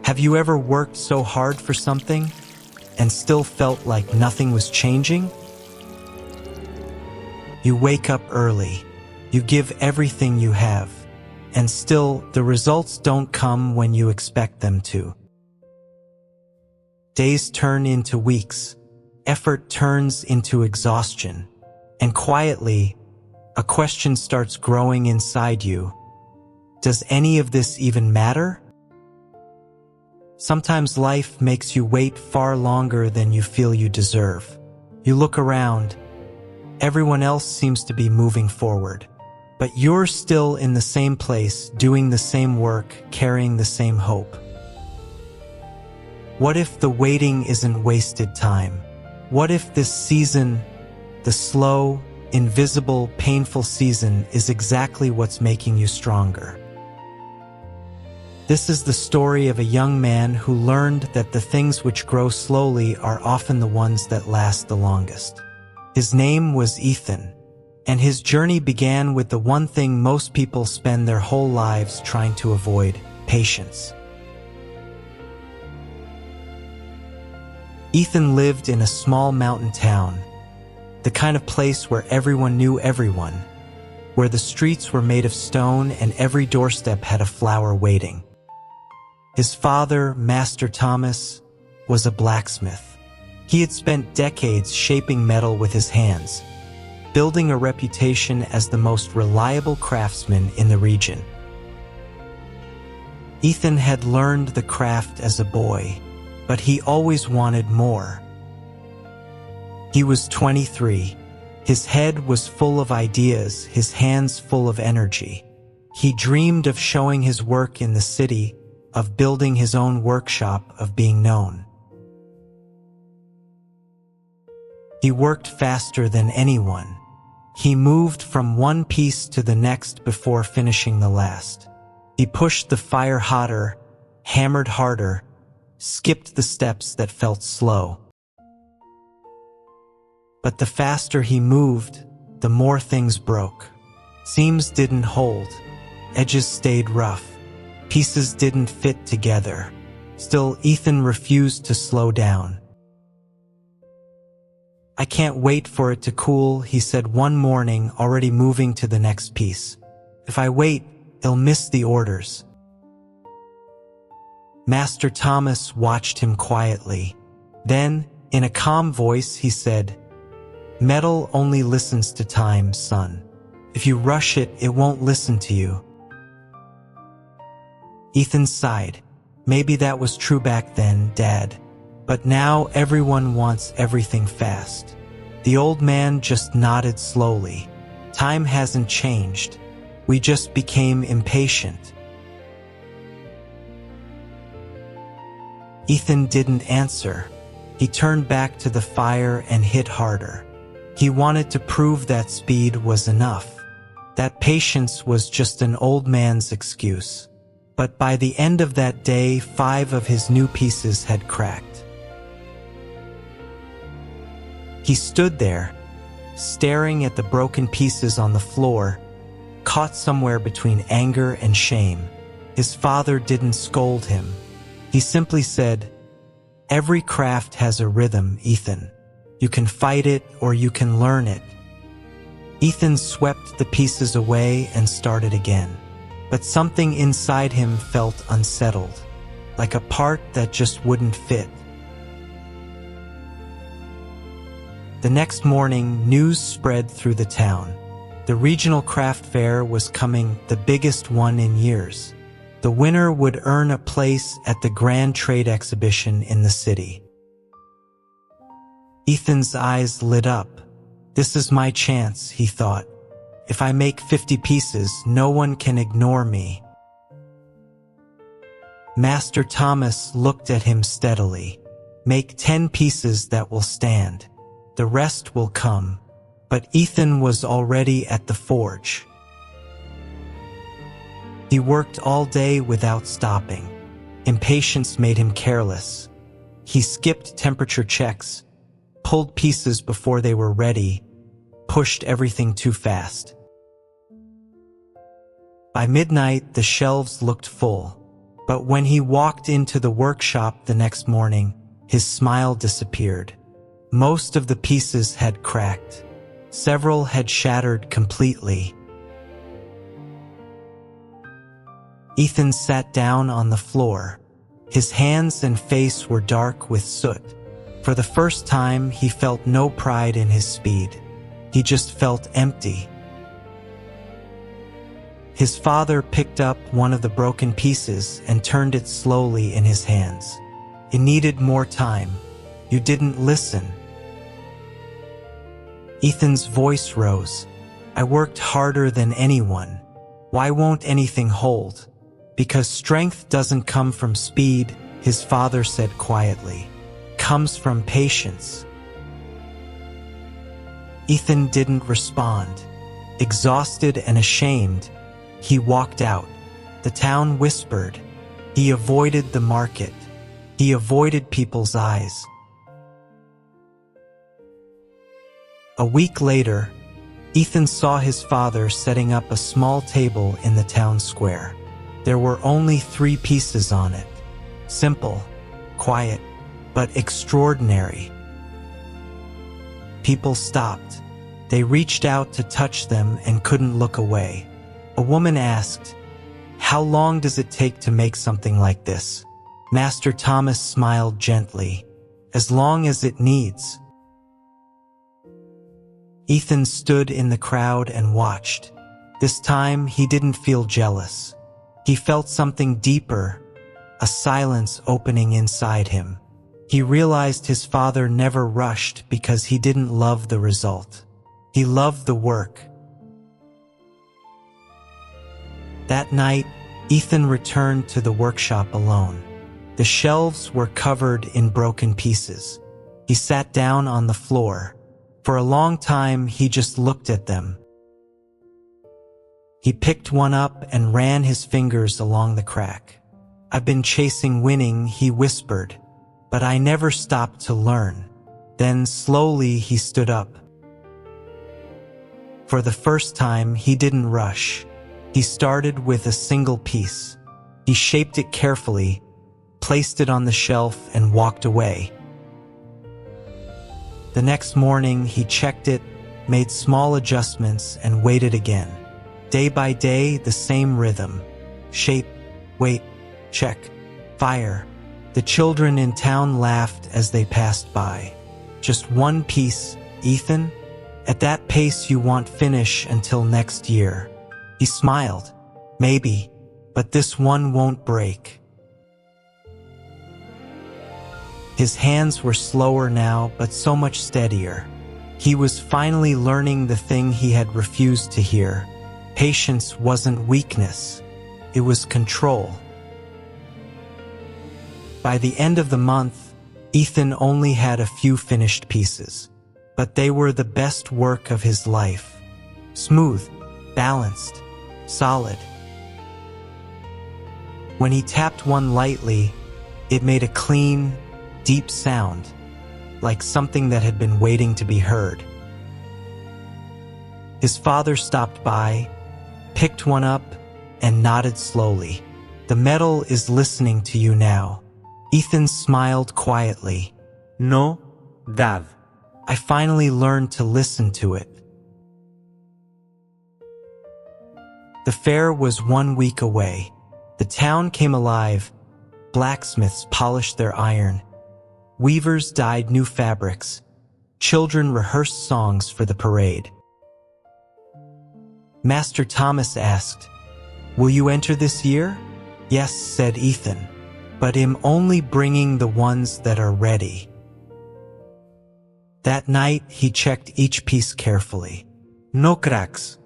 Have you ever worked so hard for something and still felt like nothing was changing? You wake up early, you give everything you have, and still the results don't come when you expect them to. Days turn into weeks, effort turns into exhaustion, and quietly, a question starts growing inside you. Does any of this even matter? Sometimes life makes you wait far longer than you feel you deserve. You look around. Everyone else seems to be moving forward, but you're still in the same place, doing the same work, carrying the same hope. What if the waiting isn't wasted time? What if this season, the slow, invisible, painful season, is exactly what's making you stronger? This is the story of a young man who learned that the things which grow slowly are often the ones that last the longest. His name was Ethan, and his journey began with the one thing most people spend their whole lives trying to avoid: patience. Ethan lived in a small mountain town, the kind of place where everyone knew everyone, where the streets were made of stone and every doorstep had a flower waiting. His father, Master Thomas, was a blacksmith. He had spent decades shaping metal with his hands, building a reputation as the most reliable craftsman in the region. Ethan had learned the craft as a boy, but he always wanted more. He was 23. His head was full of ideas, his hands full of energy. He dreamed of showing his work in the city, of building his own workshop, of being known. He worked faster than anyone. He moved from one piece to the next before finishing the last. He pushed the fire hotter, hammered harder, skipped the steps that felt slow. But the faster he moved, the more things broke. Seams didn't hold, edges stayed rough, pieces didn't fit together. Still, Ethan refused to slow down. "I can't wait for it to cool," he said one morning, already moving to the next piece. "If I wait, they'll miss the orders." Master Thomas watched him quietly. Then, in a calm voice, he said, "Metal only listens to time, son. If you rush it, it won't listen to you." Ethan sighed. "Maybe that was true back then, Dad. But now everyone wants everything fast." The old man just nodded slowly. "Time hasn't changed. We just became impatient." Ethan didn't answer. He turned back to the fire and hit harder. He wanted to prove that speed was enough, that patience was just an old man's excuse. But by the end of that day, 5 of his new pieces had cracked. He stood there, staring at the broken pieces on the floor, caught somewhere between anger and shame. His father didn't scold him. He simply said, "Every craft has a rhythm, Ethan. You can fight it or you can learn it." Ethan swept the pieces away and started again. But something inside him felt unsettled, like a part that just wouldn't fit. The next morning, news spread through the town. The regional craft fair was coming, the biggest one in years. The winner would earn a place at the Grand Trade Exhibition in the city. Ethan's eyes lit up. "This is my chance," he thought. "If I make 50 pieces, no one can ignore me." Master Thomas looked at him steadily. "Make 10 pieces that will stand. The rest will come." But Ethan was already at the forge. He worked all day without stopping. Impatience made him careless. He skipped temperature checks, pulled pieces before they were ready, pushed everything too fast. By midnight, the shelves looked full. But when he walked into the workshop the next morning, his smile disappeared. Most of the pieces had cracked. Several had shattered completely. Ethan sat down on the floor. His hands and face were dark with soot. For the first time, he felt no pride in his speed. He just felt empty. His father picked up one of the broken pieces and turned it slowly in his hands. It needed more time. You didn't listen. Ethan's voice rose. I worked harder than anyone. Why won't anything hold? Because strength doesn't come from speed, his father said quietly. Comes from patience. Ethan didn't respond. Exhausted and ashamed, he walked out. The town whispered. He avoided the market. He avoided people's eyes. A week later, Ethan saw his father setting up a small table in the town square. There were only 3 pieces on it. Simple, quiet, but extraordinary. People stopped. They reached out to touch them and couldn't look away. A woman asked, "How long does it take to make something like this?" Master Thomas smiled gently. "As long as it needs." Ethan stood in the crowd and watched. This time, he didn't feel jealous. He felt something deeper, a silence opening inside him. He realized his father never rushed because he didn't love the result. He loved the work. That night, Ethan returned to the workshop alone. The shelves were covered in broken pieces. He sat down on the floor. For a long time, he just looked at them. He picked one up and ran his fingers along the crack. "I've been chasing winning," he whispered, "but I never stopped to learn." Then slowly he stood up. For the first time, he didn't rush. He started with a single piece. He shaped it carefully, placed it on the shelf, and walked away. The next morning, he checked it, made small adjustments, and waited again. Day by day, the same rhythm. Shape, wait, check, fire. The children in town laughed as they passed by. "Just one piece, Ethan? At that pace you won't finish until next year." He smiled. "Maybe, but this one won't break." His hands were slower now, but so much steadier. He was finally learning the thing he had refused to hear. Patience wasn't weakness. It was control. By the end of the month, Ethan only had a few finished pieces, but they were the best work of his life. Smooth, balanced, solid. When he tapped one lightly, it made a clean, deep sound, like something that had been waiting to be heard. His father stopped by, picked one up, and nodded slowly. "The metal is listening to you now." Ethan smiled quietly. "No, Dad. I finally learned to listen to it." The fair was 1 week away. The town came alive. Blacksmiths polished their iron. Weavers dyed new fabrics. Children rehearsed songs for the parade. Master Thomas asked, "Will you enter this year?" "Yes," said Ethan, "but I'm only bringing the ones that are ready." That night, he checked each piece carefully. No cracks,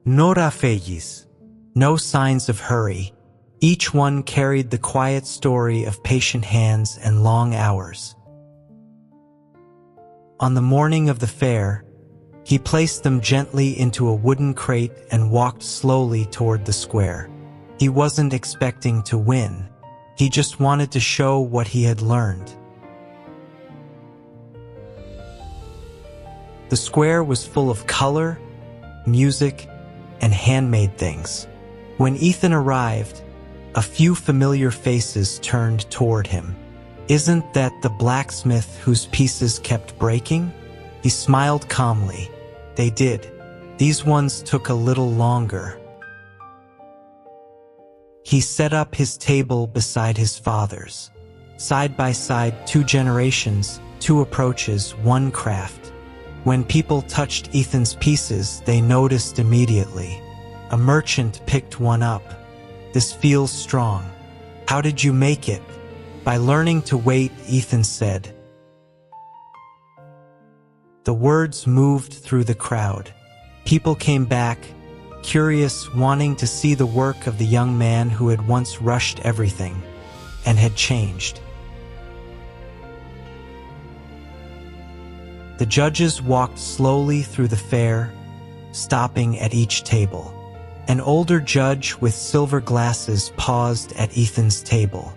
no rafegis, no signs of hurry. Each one carried the quiet story of patient hands and long hours. On the morning of the fair, he placed them gently into a wooden crate and walked slowly toward the square. He wasn't expecting to win. He just wanted to show what he had learned. The square was full of color, music, and handmade things. When Ethan arrived, A few familiar faces turned toward him. "Isn't that the blacksmith whose pieces kept breaking?" He smiled calmly. "They did. These ones took a little longer." He set up his table beside his father's. Side by side, 2 generations, 2 approaches, 1 craft. When people touched Ethan's pieces, they noticed immediately. A merchant picked one up. "This feels strong. How did you make it?" "By learning to wait," Ethan said. The words moved through the crowd. People came back, curious, wanting to see the work of the young man who had once rushed everything and had changed. The judges walked slowly through the fair, stopping at each table. An older judge with silver glasses paused at Ethan's table.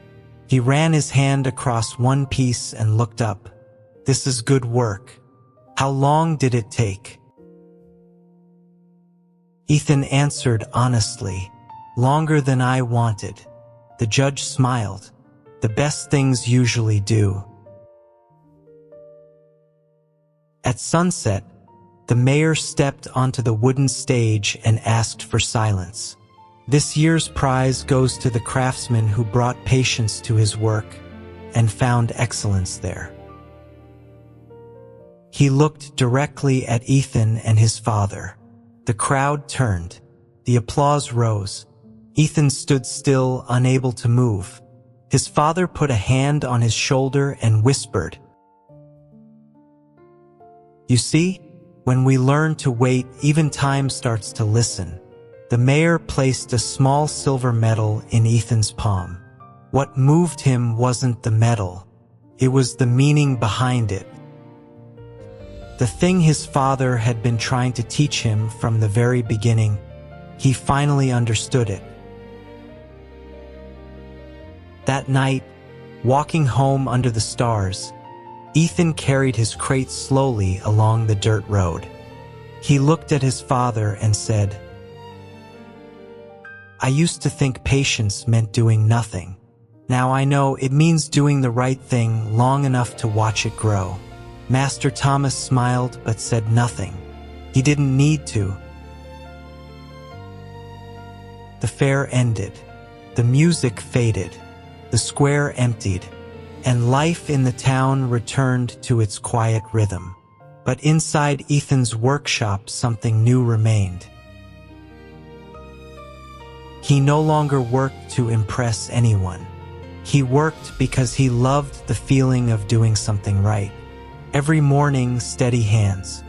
He ran his hand across one piece and looked up. "This is good work. How long did it take?" Ethan answered honestly, "Longer than I wanted." The judge smiled. "The best things usually do." At sunset, the mayor stepped onto the wooden stage and asked for silence. "This year's prize goes to the craftsman who brought patience to his work and found excellence there." He looked directly at Ethan and his father. The crowd turned. The applause rose. Ethan stood still, unable to move. His father put a hand on his shoulder and whispered, "You see, when we learn to wait, even time starts to listen." The mayor placed a small silver medal in Ethan's palm. What moved him wasn't the medal. It was the meaning behind it. The thing his father had been trying to teach him from the very beginning. He finally understood it. That night, walking home under the stars, Ethan carried his crate slowly along the dirt road. He looked at his father and said, "I used to think patience meant doing nothing. Now I know it means doing the right thing long enough to watch it grow." Master Thomas smiled but said nothing. He didn't need to. The fair ended. The music faded. The square emptied. And life in the town returned to its quiet rhythm. But inside Ethan's workshop, something new remained. He no longer worked to impress anyone. He worked because he loved the feeling of doing something right. Every morning, steady hands.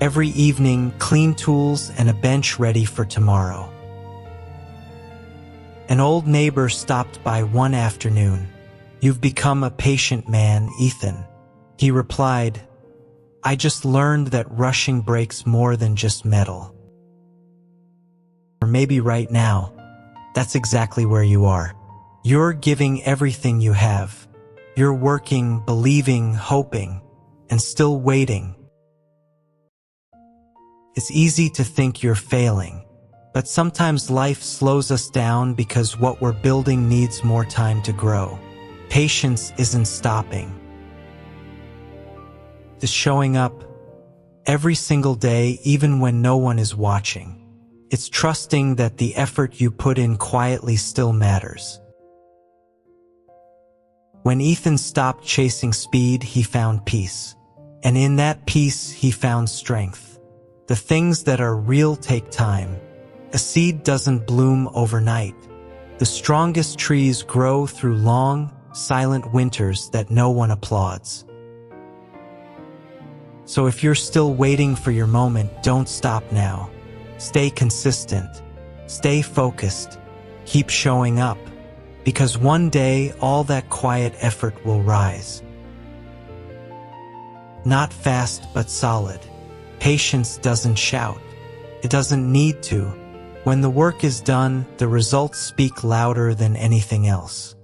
Every evening, clean tools and a bench ready for tomorrow. An old neighbor stopped by one afternoon. "You've become a patient man, Ethan." He replied, "I just learned that rushing breaks more than just metal." Or maybe right now, that's exactly where you are. You're giving everything you have. You're working, believing, hoping, and still waiting. It's easy to think you're failing, but sometimes life slows us down because what we're building needs more time to grow. Patience isn't stopping. It's showing up every single day, even when no one is watching. It's trusting that the effort you put in quietly still matters. When Ethan stopped chasing speed, he found peace. And in that peace, he found strength. The things that are real take time. A seed doesn't bloom overnight. The strongest trees grow through long, silent winters that no one applauds. So if you're still waiting for your moment, don't stop now. Stay consistent. Stay focused. Keep showing up. Because one day, all that quiet effort will rise. Not fast, but solid. Patience doesn't shout. It doesn't need to. When the work is done, the results speak louder than anything else.